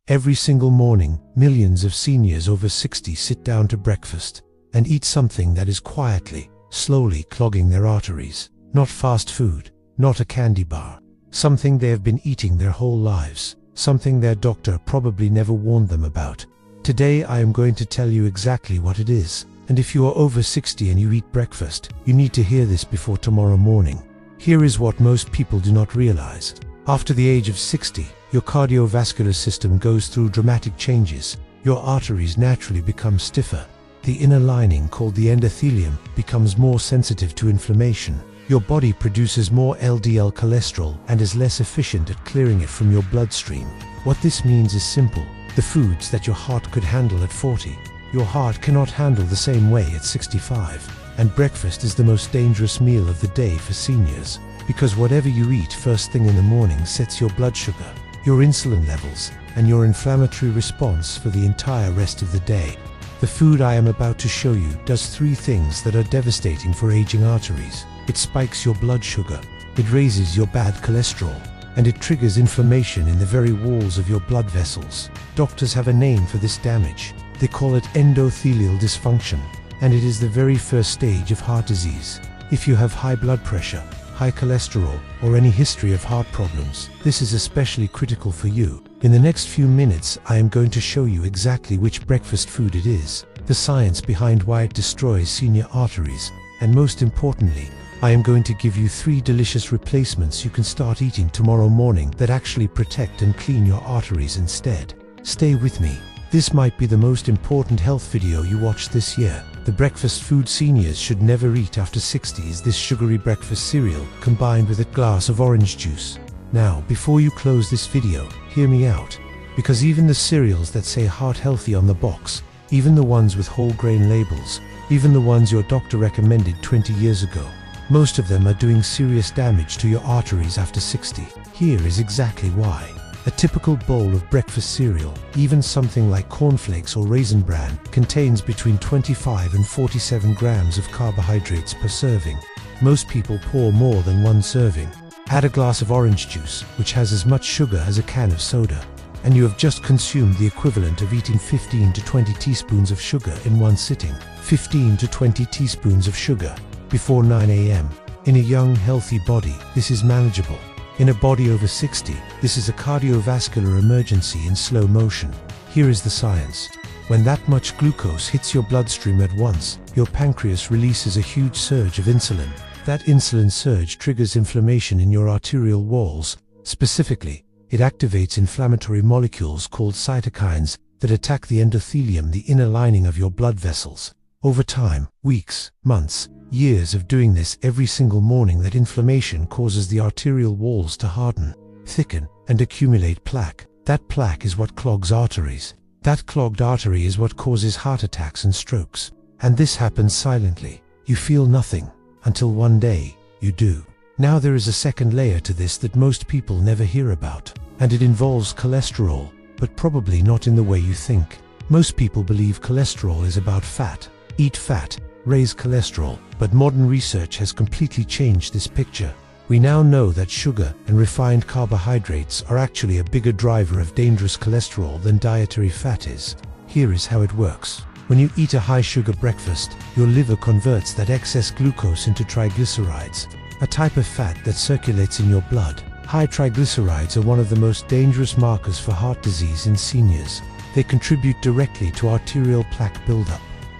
Every single morning, millions of seniors over 60 sit down to breakfast and eat something that is quietly, slowly clogging their arteries. Not fast food, not a candy bar. Something they have been eating their whole lives. Something their doctor probably never warned them about. Today I am going to tell you exactly what it is. And if you are over 60 and you eat breakfast, you need to hear this before tomorrow morning. Here is what most people do not realize. After the age of 60, your cardiovascular system goes through dramatic changes. Your arteries naturally become stiffer. The inner lining, called the endothelium, becomes more sensitive to inflammation. Your body produces more LDL cholesterol and is less efficient at clearing it from your bloodstream. What this means is simple. The foods that your heart could handle at 40, your heart cannot handle the same way at 65. And breakfast is the most dangerous meal of the day for seniors, because whatever you eat first thing in the morning sets your blood sugar, your insulin levels, and your inflammatory response for the entire rest of the day. The food I am about to show you does three things that are devastating for aging arteries. It spikes your blood sugar, it raises your bad cholesterol, and it triggers inflammation in the very walls of your blood vessels. Doctors have a name for this damage. They call it endothelial dysfunction, and it is the very first stage of heart disease. If you have high blood pressure, high cholesterol, or any history of heart problems, this is especially critical for you. In the next few minutes, I am going to show you exactly which breakfast food it is, the science behind why it destroys senior arteries, and most importantly, I am going to give you 3 delicious replacements you can start eating tomorrow morning that actually protect and clean your arteries instead. Stay with me. This might be the most important health video you watch this year. The breakfast food seniors should never eat after 60 is this sugary breakfast cereal combined with a glass of orange juice. Now, before you close this video, hear me out. Because even the cereals that say heart healthy on the box, even the ones with whole grain labels, even the ones your doctor recommended 20 years ago, most of them are doing serious damage to your arteries after 60. Here is exactly why. A typical bowl of breakfast cereal, even something like cornflakes or raisin bran, contains between 25 and 47 grams of carbohydrates per serving. Most people pour more than one serving. Add a glass of orange juice, which has as much sugar as a can of soda, and you have just consumed the equivalent of eating 15 to 20 teaspoons of sugar in one sitting. 15 to 20 teaspoons of sugar before 9 a.m. In a young, healthy body, this is manageable. In a body over 60, this is a cardiovascular emergency in slow motion. Here is the science. When that much glucose hits your bloodstream at once, your pancreas releases a huge surge of insulin. That insulin surge triggers inflammation in your arterial walls. Specifically, it activates inflammatory molecules called cytokines that attack the endothelium, the inner lining of your blood vessels. Over time, weeks, months, years of doing this every single morning, that inflammation causes the arterial walls to harden, thicken, and accumulate plaque. That plaque is what clogs arteries. That clogged artery is what causes heart attacks and strokes. And this happens silently. You feel nothing, until one day, you do. Now there is a second layer to this that most people never hear about, and it involves cholesterol, but probably not in the way you think. Most people believe cholesterol is about fat. Eat fat, raise cholesterol, but modern research has completely changed this picture. We now know that sugar and refined carbohydrates are actually a bigger driver of dangerous cholesterol than dietary fat is. Here is how it works. When you eat a high-sugar breakfast, your liver converts that excess glucose into triglycerides, a type of fat that circulates in your blood. High triglycerides are one of the most dangerous markers for heart disease in seniors. They contribute directly to arterial plaque buildup.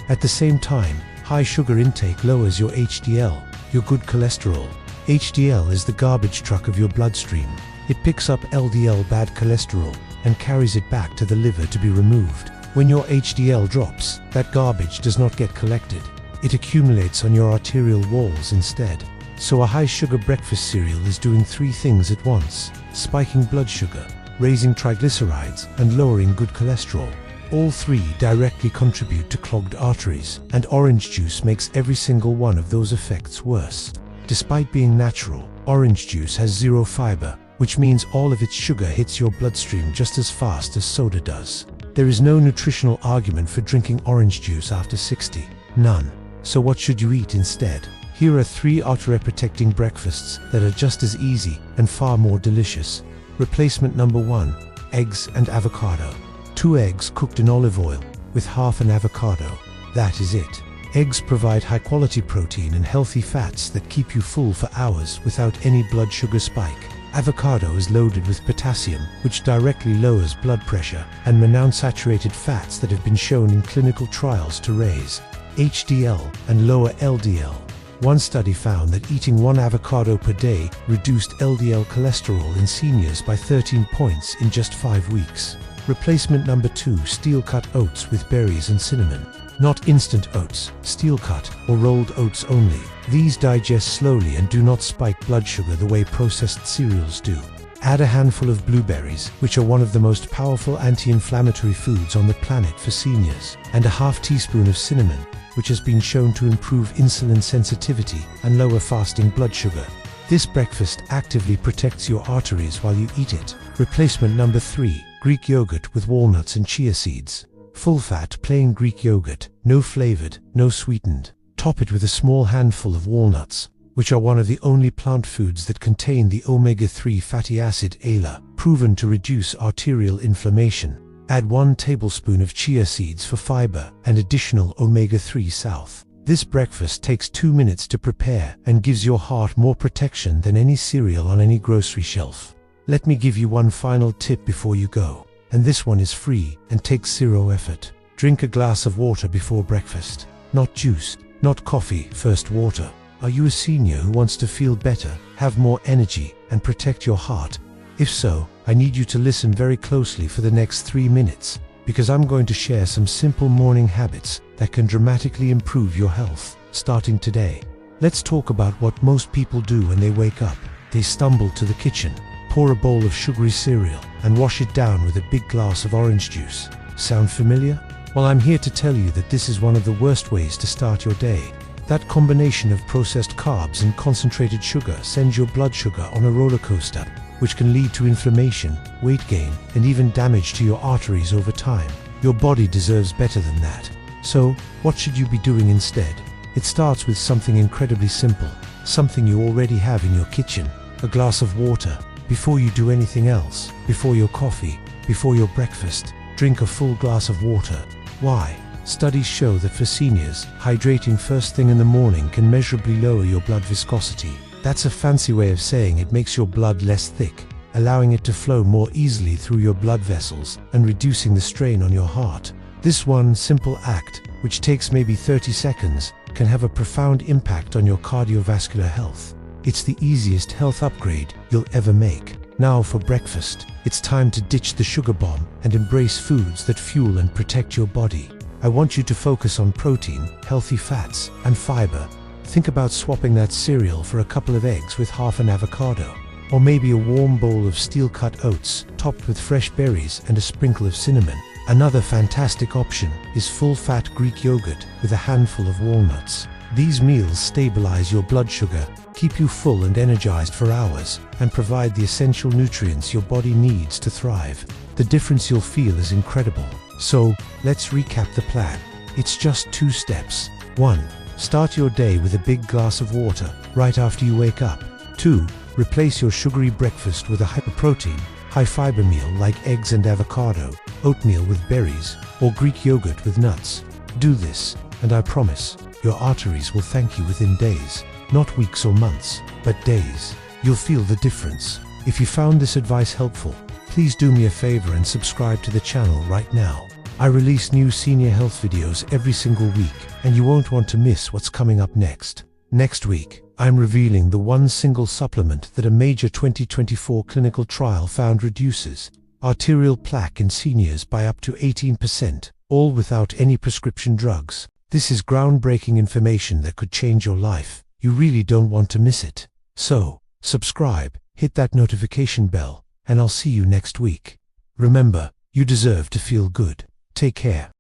At the same time, high sugar intake lowers your HDL, your good cholesterol. HDL is the garbage truck of your bloodstream. It picks up LDL, bad cholesterol, and carries it back to the liver to be removed. When your HDL drops, that garbage does not get collected. It accumulates on your arterial walls instead. So a high-sugar breakfast cereal is doing 3 things at once: spiking blood sugar, raising triglycerides, and lowering good cholesterol. All 3 directly contribute to clogged arteries, and orange juice makes every single one of those effects worse. Despite being natural, orange juice has 0 fiber, which means all of its sugar hits your bloodstream just as fast as soda does. There is no nutritional argument for drinking orange juice after 60. None. So what should you eat instead? Here are 3 artery-protecting breakfasts that are just as easy and far more delicious. Replacement number 1. eggs and avocado. 2 eggs cooked in olive oil with half an avocado. That is it. Eggs provide high-quality protein and healthy fats that keep you full for hours without any blood sugar spike. Avocado is loaded with potassium, which directly lowers blood pressure, and monounsaturated fats that have been shown in clinical trials to raise HDL and lower LDL. One study found that eating 1 avocado per day reduced LDL cholesterol in seniors by 13 points in just 5 weeks. Replacement number 2, steel-cut oats with berries and cinnamon. Not instant oats, steel-cut or rolled oats only. These digest slowly and do not spike blood sugar the way processed cereals do. Add a handful of blueberries, which are one of the most powerful anti-inflammatory foods on the planet for seniors, and a half teaspoon of cinnamon, which has been shown to improve insulin sensitivity and lower fasting blood sugar. This breakfast actively protects your arteries while you eat it. Replacement number 3, Greek yogurt with walnuts and chia seeds. Full-fat, plain Greek yogurt, no flavored, no sweetened. Top it with a small handful of walnuts, which are one of the only plant foods that contain the omega-3 fatty acid ALA, proven to reduce arterial inflammation. Add 1 tablespoon of chia seeds for fiber and additional omega-3 south. This breakfast takes 2 minutes to prepare and gives your heart more protection than any cereal on any grocery shelf. Let me give you one final tip before you go. And this one is free and takes 0 effort. Drink a glass of water before breakfast. Not juice, not coffee, first water. Are you a senior who wants to feel better, have more energy, and protect your heart? If so, I need you to listen very closely for the next 3 minutes, because I'm going to share some simple morning habits that can dramatically improve your health, starting today. Let's talk about what most people do when they wake up. They stumble to the kitchen, pour a bowl of sugary cereal, and wash it down with a big glass of orange juice. Sound familiar? Well, I'm here to tell you that this is one of the worst ways to start your day. That combination of processed carbs and concentrated sugar sends your blood sugar on a roller coaster, which can lead to inflammation, weight gain, and even damage to your arteries over time. Your body deserves better than that. So, what should you be doing instead? It starts with something incredibly simple, something you already have in your kitchen: a glass of water. Before you do anything else, before your coffee, before your breakfast, drink a full glass of water. Why? Studies show that for seniors, hydrating first thing in the morning can measurably lower your blood viscosity. That's a fancy way of saying it makes your blood less thick, allowing it to flow more easily through your blood vessels and reducing the strain on your heart. This one simple act, which takes maybe 30 seconds, can have a profound impact on your cardiovascular health. It's the easiest health upgrade you'll ever make. Now for breakfast, it's time to ditch the sugar bomb and embrace foods that fuel and protect your body. I want you to focus on protein, healthy fats, and fiber. Think about swapping that cereal for a couple of eggs with half an avocado, or maybe a warm bowl of steel-cut oats topped with fresh berries and a sprinkle of cinnamon. Another fantastic option is full-fat Greek yogurt with a handful of walnuts. These meals stabilize your blood sugar, keep you full and energized for hours, and provide the essential nutrients your body needs to thrive. The difference you'll feel is incredible. So, let's recap the plan. It's just 2 steps. 1. Start your day with a big glass of water right after you wake up. 2. Replace your sugary breakfast with a high-protein, high-fiber meal like eggs and avocado, oatmeal with berries, or Greek yogurt with nuts. Do this, and I promise, your arteries will thank you within days. Not weeks or months, but days. You'll feel the difference. If you found this advice helpful, please do me a favor and subscribe to the channel right now. I release new senior health videos every single week, and you won't want to miss what's coming up next. Next week, I'm revealing the one single supplement that a major 2024 clinical trial found reduces arterial plaque in seniors by up to 18%, all without any prescription drugs. This is groundbreaking information that could change your life. You really don't want to miss it. So, subscribe, hit that notification bell, and I'll see you next week. Remember, you deserve to feel good. Take care.